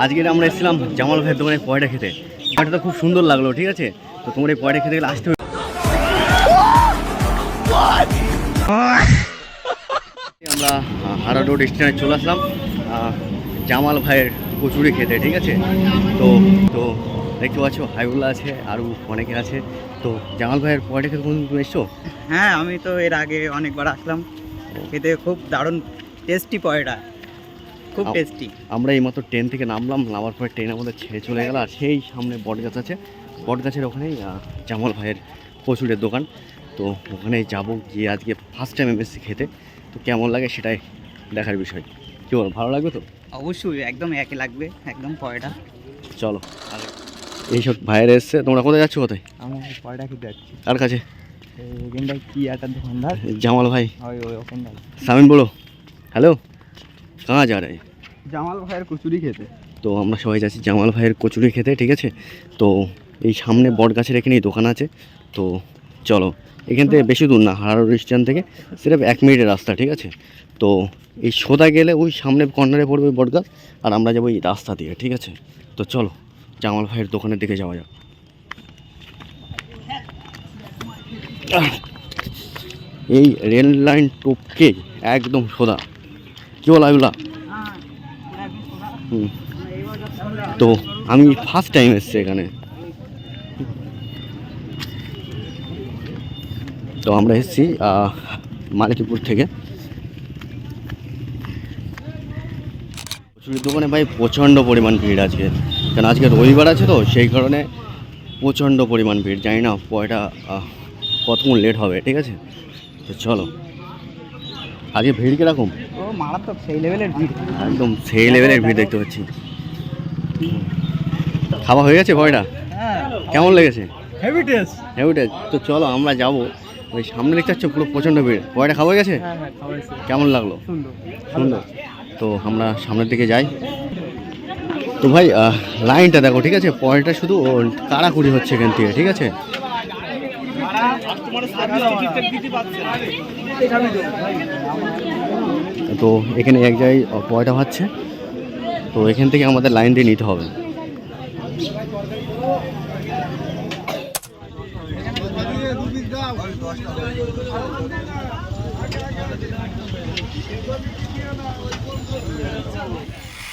আজকে আমরা এসেছিলাম জামাল ভাইয়ের দোকানে পয়টা খেতে। পয়টা তো খুব সুন্দর লাগলো, ঠিক আছে। তো তোমার এই পয়টা খেতে গেলে আসতে হবে। আমরা হারা রোড স্ট্যান্ডে চলে আসলাম জামাল ভাইয়ের কচুরি খেতে, ঠিক আছে। তো তো দেখতে পাচ্ছ হাইবুল্লা আছে, আরও অনেকে আছে। তো জামাল ভাইয়ের পয়টা খেতে কোন তুমি এসছো? হ্যাঁ, আমি তো এর আগে অনেকবার আসলাম খেতে, খুব দারুণ টেস্টি পয়টা, খুব টেস্টি। আমরা এইমাত্র ট্রেন থেকে নামলাম, নামার পরে ট্রেন আমাদের ছেড়ে চলে গেল। আর সেই সামনে বটগাছ আছে, বটগাছের ওখানেই জামাল ভাইয়ের কচুরের দোকান। তো ওখানেই যাবো, গিয়ে আজকে ফার্স্ট টাইম এমএসসি খেতে। তো কেমন লাগে সেটাই দেখার বিষয়। কী বল, ভালো লাগবে তো? অবশ্যই, একদম একই লাগবে, একদম পয়টা। চলো আগে এইসব ভাইয়ের এসছে। তোমরা কোথায় যাচ্ছ? কোথায়? আমরা পয়টা খেতে যাচ্ছি। কার কাছে? এখানটায় কি একটা দোকানদার, জামাল ভাই। ওই ওখানটায়। সামিন বলো হ্যালো, কাহা যা রে? জামাল ভাইয়ের কচুরি খেতে। তো আমরা সবাই যাচ্ছি জামাল ভাইয়ের কচুরি খেতে, ঠিক আছে। তো এই সামনে বট গাছের এখানেই দোকান আছে। তো চলো, এখান থেকে বেশি দূর না, হাওড়া স্ট্যান্ড থেকে সির্ফ 1 মিনিটের রাস্তা, ঠিক আছে। তো এই সোজা গেলে ওই সামনে কর্নারে পড়বে ওই বট গাছ, আর আমরা যাবো এই রাস্তা দিয়ে, ঠিক আছে। তো চলো জামাল ভাইয়ের দোকানের দিকে যাওয়া যাক। এই রেল লাইন টপকে একদম সোজা। কী বলা এগুলা? তো আমি ফার্স্ট টাইম এসেছি এখানে। তো আমরা এসেছি মালিকপুর থেকে। কচুরির দোকানে ভাই প্রচণ্ড পরিমাণ ভিড় আজকে, কারণ আজকে রবিবার আছে, তো সেই কারণে প্রচণ্ড পরিমাণ ভিড়। জানি না পয়টা কতক্ষণ লেট হবে, ঠিক আছে। তো চলো, আজকে ভিড় কীরকম? ও মারাত্মক, সেই লেভেলের ভিড়, একদম সেই লেভেলের ভিড় দেখতে পাচ্ছি। খাওয়া হয়ে গেছে পয়টা? কেমন লেগেছে? Heavy taste, heavy taste. তো চলো আমরা যাবো, ওই সামনে দেখতে পাচ্ছ পুরো প্রচণ্ড ভিড়। পয়টা খাওয়া হয়ে গেছে? কেমন লাগলো? সুন্দর। তো আমরা সামনের দিকে যাই। তো ভাই লাইনটা দেখো, ঠিক আছে। পয়টা শুধু কাড়াকুড়ি হচ্ছে এখান থেকে, ঠিক আছে। তো এখানে এক জায়গায় পয়টা হচ্ছে, তো এখান থেকে আমাদের লাইন দিয়ে নিতে হবে।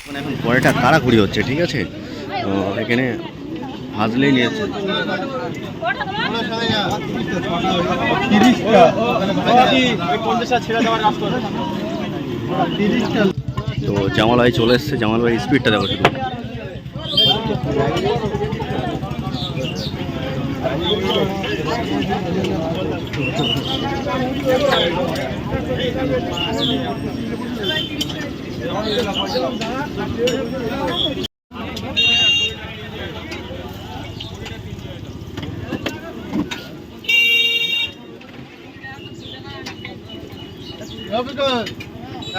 মানে এখন পয়টা কাড়াকুড়ি হচ্ছে, ঠিক আছে। এখানে ভাজলেই নিয়েছে। তো জামাল ভাই চলে এসছে। জামাল ভাই স্পিডটা দেখো শুধু।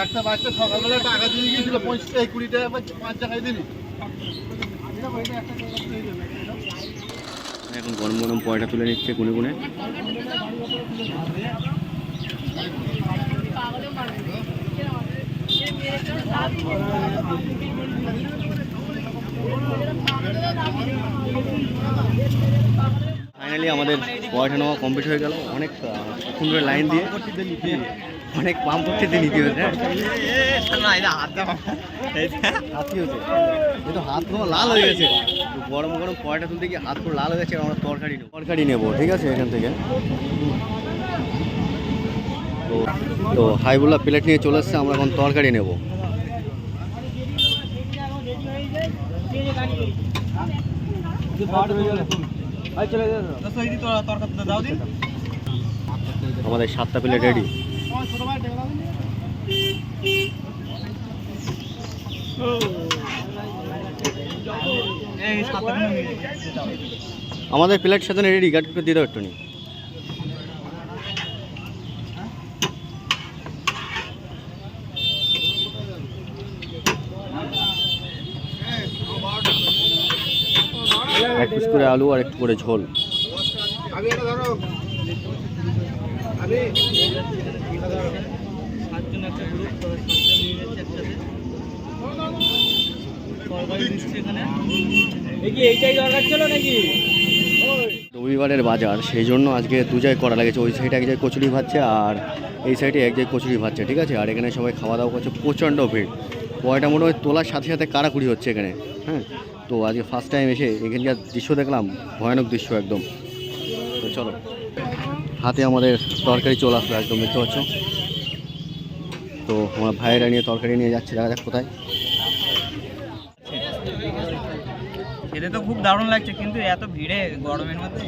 একটা বাচ্চা সকালবেলা টাকা দিয়ে গিয়েছিল 25-20 টাকা, 5 টাকায় দিবি। এখন গরম গরম পয়টা তুলে নিচ্ছে গুনে গুনে। ফাইনালি আমাদের পয়টা নেওয়া কমপ্লিট হয়ে গেল। অনেক সুন্দর লাইন দিয়ে, অনেক পাম্প করতে দিয়ে নিতে হয়েছে। হাতি হয়েছে, কিন্তু হাত পুরো লাল হয়ে গেছে। গরম গরম পয়টা তুলতে গিয়ে হাত পুরো লাল হয়ে গেছে। আমরা তরকারি নেবো, ঠিক আছে, এখান থেকে। তো হাইবুল্লা প্লেট নিয়ে চলে এসছে, আমরা এখন তরকারি নেবো। আমাদের 7টা প্লেট রেডি। আমাদের প্লেট সাথে রেডি, গাড়ি করে দিয়ে দাও একটু। এক পিস করে আলু আর একটু করে ঝোল। রবিবারের বাজার, সেই জন্য আজকে দু জায়গায় করা লেগেছে। ওই সাইডে এক জায়গায় কচুরি ভাজছে আর এই সাইডে এক জায়গায় কচুরি ভাজছে, ঠিক আছে। আর এখানে সবাই খাওয়া দাওয়া করছে, প্রচণ্ড ভিড়। পয়টা মনে হয় তোলার সাথে সাথে কারাকুড়ি হচ্ছে এখানে, হ্যাঁ। তো আজকে ফার্স্ট টাইম এসে এখানকার দৃশ্য দেখলাম, ভয়ানক দৃশ্য একদম। তো চলো, হাতে আমাদের তরকারি চলে আসলো একদম, দেখতে পাচ্ছ। তো আমার ভাইয়েরা নিয়ে তরকারি নিয়ে যাচ্ছে, দেখা যাক কোথায়। খেতে তো খুব দারুণ লাগছে, কিন্তু এত ভিড়ে গরমের মধ্যে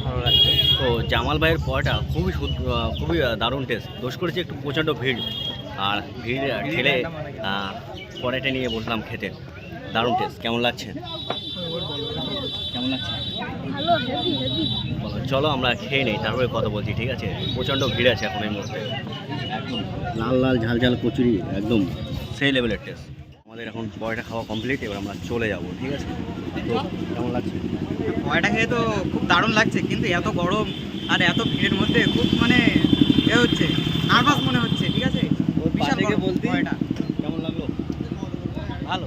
ভালো লাগছে। তো জামাল ভাইয়ের পয়টা খুবই দারুণ টেস্ট। দোষ করেছে একটু প্রচণ্ড ভিড়, আর ভিড় ঠেলে পরেটা নিয়ে বসলাম খেতে। দারুণ টেস্ট। কেমন লাগছে? কেমন লাগছে? বলো, চলো আমরা খেয়ে নেই, তারপরে কথা বলছি, ঠিক আছে। প্রচণ্ড ভিড় আছে এখন এই মুহূর্তে। একদম লাল লাল ঝাল ঝাল কচুরি, একদম সেই লেভেলের টেস্ট। আমাদের এখন পয়টা খাওয়া কমপ্লিট, এবার আমরা চলে যাব, ঠিক আছে। তো কেমন লাগছে? পয়টা খেয়ে তো খুব দারুণ লাগছে, কিন্তু এত গরম আর এত ভিড়ের মধ্যে খুব মানে এ হচ্ছে, নার্ভাস মনে হচ্ছে, ঠিক আছে। বিশাল গরম পয়টা। কেমন লাগলো? ভালো।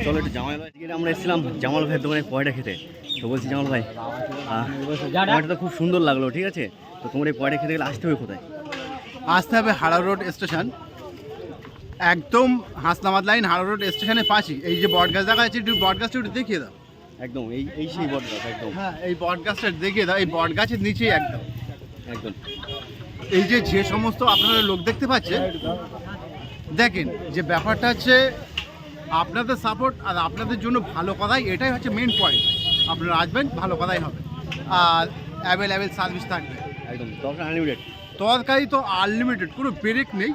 চলো একটু জামাল ভাই, আমরা এসেছিলাম জামাল ভাইয়ের দোকানে পয়টা খেতে। তো বলছি জামাল ভাই, পয়টা তো খুব সুন্দর লাগলো, ঠিক আছে। তো তোমার এই পয়টা খেতে গেলে আসতে হবে কোথায়? আসতে হবে হাওড়া রোড স্টেশন, একদম হাসনাবাদ লাইন হাওড়া রোড স্টেশনের পাশেই। এই যে বটগাছ দেখা আছে, একটু বটগাছটা একটু দেখিয়ে দাও। একদম এই সেই বটগাছ, একদম হ্যাঁ, এই বটগাছটা দেখিয়ে দাও। এই বটগাছের নিচেই একদম একদম। এই যে সমস্ত আপনারা লোক দেখতে পাচ্ছেন, দেখেন যে ব্যাপারটা হচ্ছে আপনাদের সাপোর্ট আর আপনাদের জন্য ভালো কথাই, এটাই হচ্ছে মেন পয়েন্ট। আপনারা আসবেন, ভালো কথাই হবে, আর অ্যাভেলেবেল সার্ভিস থাকবে। একদম দরকার আনলিমিটেড। তরকারি তো আনলিমিটেড, কোনো ব্রেক নেই,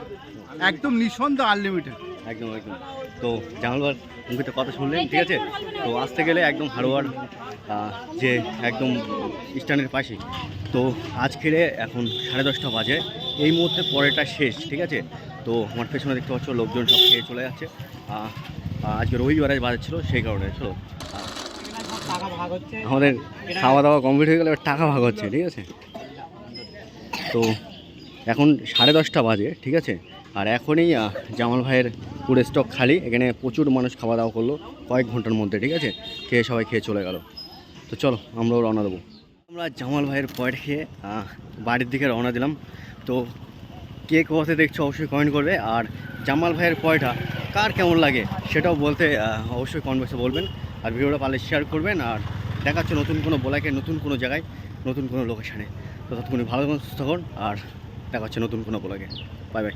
একদম নিঃসন্দেহ আনলিমিটেড। একদম একদম। তো জামাল ভাইয়ের মুখে তো কথা শুনলেন, ঠিক আছে। তো আসতে গেলে একদম হারোয়ার যে একদম স্ট্যান্ডের পাশেই। তো আজকের এখন 10:30 বাজে, এই মুহূর্তে পরেটা শেষ, ঠিক আছে। তো আমার পেছনে দেখতে পাচ্ছ লোকজন সব খেয়ে চলে যাচ্ছে। আজকে রবিবারের বাজার ছিল, সেই কারণে। চলো, আমাদের খাওয়া দাওয়া কমপ্লিট হয়ে গেলে টাকা ভাগ হচ্ছে, ঠিক আছে। তো এখন 10:30 বাজে, ঠিক আছে। আর এখনই জামাল ভাইয়ের পুরো স্টক খালি। এখানে প্রচুর মানুষ খাওয়া দাওয়া করলো কয়েক ঘন্টার মধ্যে, ঠিক আছে। সবাই খেয়ে চলে গেল। তো চলো আমরাও রওনা দেবো। আমরা জামাল ভাইয়ের পয়েন্ট খেয়ে বাড়ির দিকে রওনা দিলাম। তো কে কোথাতে দেখছো অবশ্যই কমেন্ট করবে, আর জামাল ভাইয়ের পয়টা কার কেমন লাগে সেটাও বলতে অবশ্যই কমেন্ট বক্সে বলবেন। আর ভিডিওটা পারলে শেয়ার করবেন। আর দেখাচ্ছে নতুন কোনো ব্লগে, নতুন কোনো জায়গায়, নতুন কোনো লোকেশানে। তো ততক্ষণ ভালো সুস্থ থাকুন, আর দেখা হচ্ছে নতুন কোনো ব্লগে। Bye bye.